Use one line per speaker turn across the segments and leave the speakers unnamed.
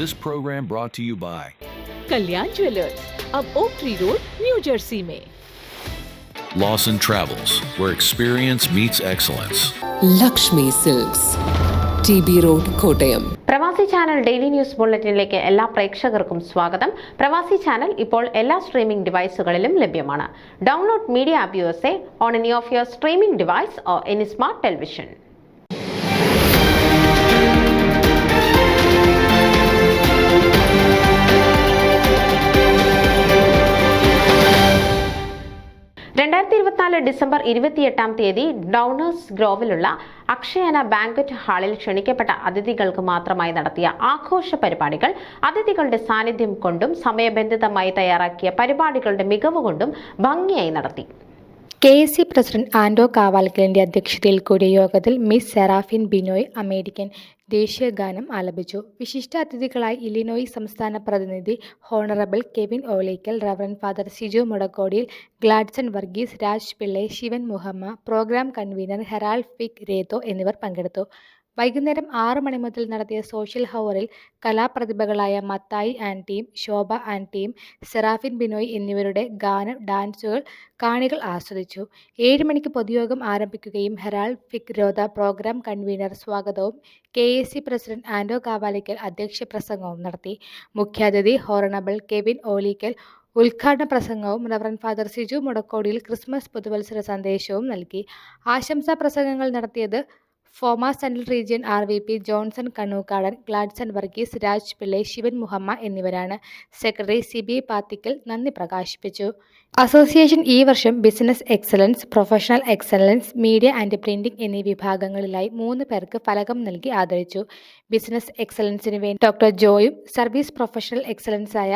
This program brought to you by
Kalyan Jewellers, अब Oak Tree Road, New Jersey में।
Lawson Travels, where experience meets excellence.
Lakshmi Silks, TB Road, Kottayam.
പ്രവാസി channel daily news ബുള്ളറ്റിനിലേക്ക് എല്ലാ പ്രേക്ഷകർക്കും സ്വാഗതം. പ്രവാസി channel ഇപ്പോൾ എല്ലാ സ്ട്രീമിംഗ് ഡിവൈസുകളിലും ലഭ്യമാണ്. Download media app USA on any of your streaming device or any smart television. December 28 Downers ഗ്രോവിലുള്ള അക്ഷയന ബാങ്ക്വറ്റ് ഹാളിൽ ക്ഷണിക്കപ്പെട്ട അതിഥികൾക്ക് മാത്രമായി നടത്തിയ ആഘോഷ പരിപാടികൾ അതിഥികളുടെ സാന്നിധ്യം കൊണ്ടും സമയബന്ധിതമായി തയ്യാറാക്കിയ പരിപാടികളുടെ മികവ് കൊണ്ടും ഭംഗിയായി നടത്തി.
KSC പ്രസിഡന്റ് ആൻഡോ കാവാൽക്കലിന്റെ അധ്യക്ഷതയിൽ കൂടിയ യോഗത്തിൽ മിസ് സെറാഫിൻ ബിനോയ് അമേരിക്കൻ ദേശീയ ഗാനം ആലപിച്ചു. വിശിഷ്ട അതിഥികളായി ഇലിനോയ് സംസ്ഥാന പ്രതിനിധി honourable Kevin Olickal, reverend father Siju Mudakkodiyil, Gladson Varghese, Raj Pillai, Shivan Muhamma, programme convener Herald Figueredo എന്നിവർ പങ്കെടുത്തു. വൈകുന്നേരം 6 മണി മുതൽ നടത്തിയ സോഷ്യൽ ഹവറിൽ കലാപ്രതിഭകളായ മത്തായി ആൻറ്റിയും ശോഭ ആൻറ്റിയും സെറാഫിൻ ബിനോയ് എന്നിവരുടെ ഡാൻസുകൾ കാണികൾ ആസ്വദിച്ചു. 7 മണിക്ക് പൊതുയോഗം ആരംഭിക്കുകയും Herald Figueredo programme convener സ്വാഗതവും KSC പ്രസിഡന്റ് ആൻഡോ കാവാലിക്കൽ അധ്യക്ഷ പ്രസംഗവും നടത്തി. മുഖ്യാതിഥി ഹോണറബിൾ കെവിൻ ഓലിക്കൽ ഉദ്ഘാടന പ്രസംഗവും reverend father Siju Mudakkodiyil Christmas പുതുവത്സര സന്ദേശവും നൽകി. ആശംസാ പ്രസംഗങ്ങൾ നടത്തിയത് FOMAA central region RVP Johnson Kannukkadan, Gladson Varghese, Raj Pillai, Shivan Muhamma എന്നിവരാണ്. സെക്രട്ടറി CB പാത്തിക്കൽ നന്ദി പ്രകാശിപ്പിച്ചു. അസോസിയേഷൻ ഈ വർഷം business excellence, professional excellence, media and printing എന്നീ വിഭാഗങ്ങളിലായി 3 പേർക്ക് ഫലകം നൽകി ആദരിച്ചു. ബിസിനസ് എക്സലൻസിന് വേണ്ടി ഡോക്ടർ ജോയും, സർവീസ് പ്രൊഫഷണൽ എക്സലൻസായ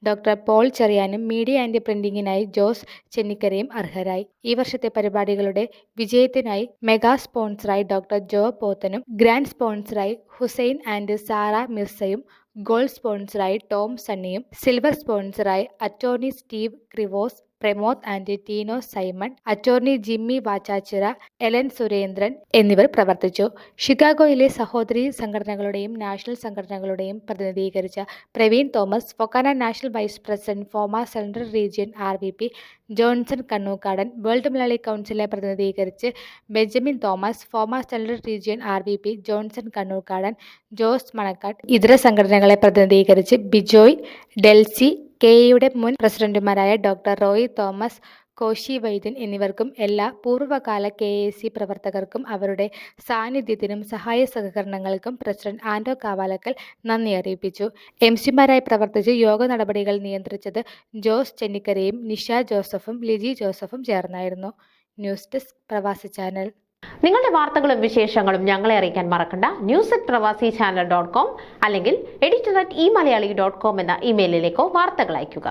ഡോക്ടർ പോൾ ചെറിയാനും, മീഡിയ ആൻഡ് പ്രിന്റിംഗിനായി ജോസ് ചെന്നിക്കരയും അർഹരായി. ഈ വർഷത്തെ പരിപാടികളുടെ വിജയത്തിനായി മെഗാ സ്പോൺസറായി ഡോക്ടർ ജോ പോത്തനും, ഗ്രാൻഡ് സ്പോൺസറായി ഹുസൈൻ ആൻഡ് സാറ മിർസയും, ഗോൾഡ് സ്പോൺസറായി ടോം സണ്ണിയും, സിൽവർ സ്പോൺസറായി attorney Steve Krivos, Pramod and Tino Simon, attorney Jimmy Vachachira, Ellen Surendran എന്നിവർ പ്രവർത്തിച്ചു. ഷിക്കാഗോയിലെ സഹോദരി സംഘടനകളുടെയും നാഷണൽ സംഘടനകളുടെയും പ്രതിനിധീകരിച്ച Praveen Thomas, Fokana national vice president Fomaa central region RVP Johnson Kannookadan, world Malayali കൗൺസിലെ പ്രതിനിധീകരിച്ച് Benjamin Thomas, FOMAA central region RVP Johnson Kannukkadan, Jose Manakkad, ഇതര സംഘടനകളെ പ്രതിനിധീകരിച്ച് ബിജോയ് ഡെൽസി, KAയുടെ മുൻ പ്രസിഡന്റുമാരായ ഡോക്ടർ റോയ് തോമസ്, കോശി വൈദ്യൻ എന്നിവർക്കും എല്ലാ പൂർവ്വകാല KSC പ്രവർത്തകർക്കും അവരുടെ സാന്നിധ്യത്തിനും സഹായ സഹകരണങ്ങൾക്കും പ്രസിഡന്റ് ആൻഡോ കാവാലക്കൽ നന്ദി അറിയിപ്പിച്ചു. MCമാരായി പ്രവർത്തിച്ച് യോഗ നടപടികൾ നിയന്ത്രിച്ചത് ജോസ് ചെന്നിക്കരയും നിഷ ജോസഫും ലിജി ജോസഫും ചേർന്നായിരുന്നു. ന്യൂസ് ഡെസ്ക് പ്രവാസി ചാനൽ.
നിങ്ങളുടെ വാർത്തകളും വിശേഷങ്ങളും ഞങ്ങളെ അറിയിക്കാൻ മറക്കണ്ട. news@pravasichannel.com അല്ലെങ്കിൽ editor@eMalayali.com എന്ന ഇമെയിലിലേക്കോ വാർത്തകൾ അയയ്ക്കുക.